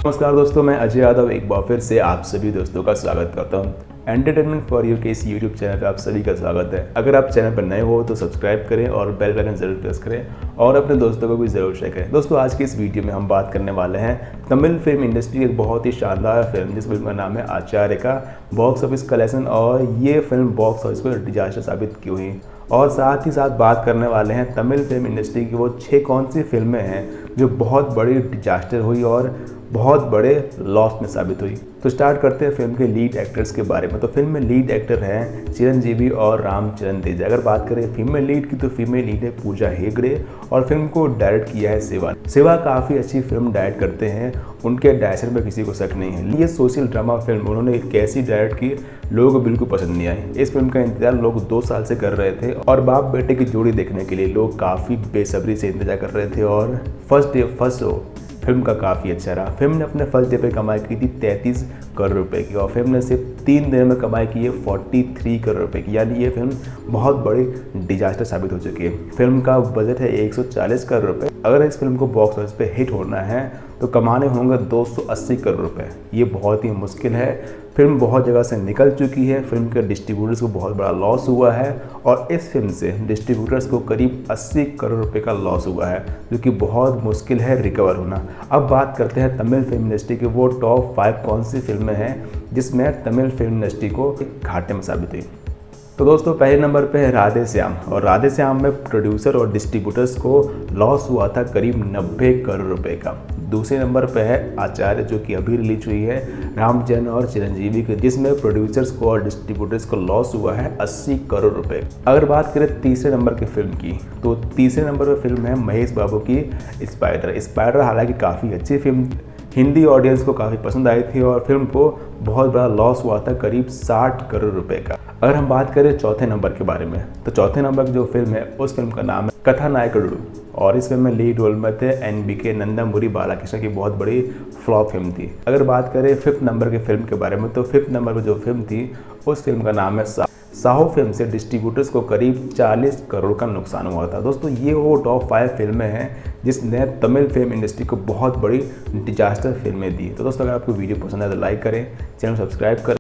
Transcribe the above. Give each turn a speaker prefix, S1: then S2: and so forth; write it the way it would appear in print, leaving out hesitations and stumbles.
S1: नमस्कार दोस्तों, मैं अजय यादव एक बार फिर से आप सभी दोस्तों का स्वागत करता हूं। एंटरटेनमेंट फॉर यू के इस यूट्यूब चैनल पर आप सभी का स्वागत है। अगर आप चैनल पर नए हो तो सब्सक्राइब करें और बेल आइकन जरूर प्रेस करें और अपने दोस्तों को भी ज़रूर शेयर करें। दोस्तों, आज की इस वीडियो में हम बात करने वाले हैं तमिल फिल्म इंडस्ट्री की एक बहुत ही शानदार फिल्म, जिस फिल्म का नाम है आचार्य का बॉक्स ऑफिस कलेक्शन और ये फिल्म बॉक्स ऑफिस पर डिजास्टर साबित क्यों हुई। और साथ ही साथ बात करने वाले हैं तमिल फिल्म इंडस्ट्री की वो 6 कौन सी फिल्में हैं जो बहुत बड़ी डिजास्टर हुई और बहुत बड़े लॉस में साबित हुई। तो स्टार्ट करते हैं फिल्म के लीड एक्टर्स के बारे में। तो फिल्म में लीड एक्टर हैं चिरंजीवी और रामचरण तेजा। अगर बात करें फीमेल लीड की तो फीमेल लीड है पूजा हेगड़े और फिल्म को डायरेक्ट किया है शिवा। शिवा काफ़ी अच्छी फिल्म डायरेक्ट करते हैं, उनके डायरेक्शन में किसी को शक नहीं है। ये सोशल ड्रामा फिल्म उन्होंने कैसी डायरेक्ट की लोगों को बिल्कुल पसंद नहीं आई। इस फिल्म का इंतजार लोग 2 साल से कर रहे थे और बाप बेटे की जोड़ी देखने के लिए लोग काफ़ी बेसब्री से इंतजार कर रहे थे। और फर्स्ट शो फिल्म का काफ़ी अच्छा रहा। फिल्म ने अपने फर्स्ट डे पे कमाई की थी 33 करोड़ रुपए की और फिल्म ने सिर्फ 3 दिन में कमाई की है 43 करोड़ रुपए की। यानी ये फिल्म बहुत बड़ी डिजास्टर साबित हो चुकी है। फिल्म का बजट है 140 करोड़ रुपए। अगर इस फिल्म को बॉक्स ऑफिस पे हिट होना है तो कमाने होंगे 280 करोड़ रुपए। ये बहुत ही मुश्किल है। फिल्म बहुत जगह से निकल चुकी है। फिल्म के डिस्ट्रीब्यूटर्स को बहुत बड़ा लॉस हुआ है और इस फिल्म से डिस्ट्रीब्यूटर्स को करीब 80 करोड़ रुपए का लॉस हुआ है, जो कि बहुत मुश्किल है रिकवर होना। अब बात करते हैं तमिल फिल्म इंडस्ट्री के वो टॉप 5 कौन सी फिल्में हैं जिसमें तमिल फिल्म इंडस्ट्री को घाटे में साबित हुई। तो दोस्तों, पहले नंबर पे है राधे श्याम और राधे श्याम में प्रोड्यूसर और डिस्ट्रीब्यूटर्स को लॉस हुआ था करीब 90 करोड़ रुपए का। दूसरे नंबर पे है आचार्य, जो कि अभी रिलीज हुई है रामचरण और चिरंजीवी के, जिसमें प्रोड्यूसर्स को और डिस्ट्रीब्यूटर्स को लॉस हुआ है 80 करोड़ रुपए। अगर बात करें तीसरे नंबर की फिल्म की तो तीसरे नंबर पर फिल्म है महेश बाबू की स्पाइडर। हालांकि काफ़ी अच्छी फिल्म, हिंदी ऑडियंस को काफ़ी पसंद आई थी और फिल्म को बहुत बड़ा लॉस हुआ था करीब 60 करोड़ रुपए का। अगर हम बात करें चौथे नंबर के बारे में तो चौथे नंबर की जो फिल्म है उस फिल्म का नाम है कथानायकड़ू और इस फिल्म में लीड रोल में थे NBK नंदामुरी बालाकृष्ण की बहुत बड़ी फ्लॉप फिल्म थी। अगर बात करें 5th नंबर की फिल्म के बारे में तो 5th नंबर पर जो फिल्म थी उस फिल्म का नाम है साहो। फिल्म से डिस्ट्रीब्यूटर्स को करीब 40 करोड़ का नुकसान हुआ था। दोस्तों, ये वो टॉप 5 फिल्में हैं जिसने तमिल फिल्म इंडस्ट्री को बहुत बड़ी डिजास्टर फिल्में दी। तो दोस्तों, अगर आपको वीडियो पसंद है तो लाइक करें, चैनल सब्सक्राइब करें।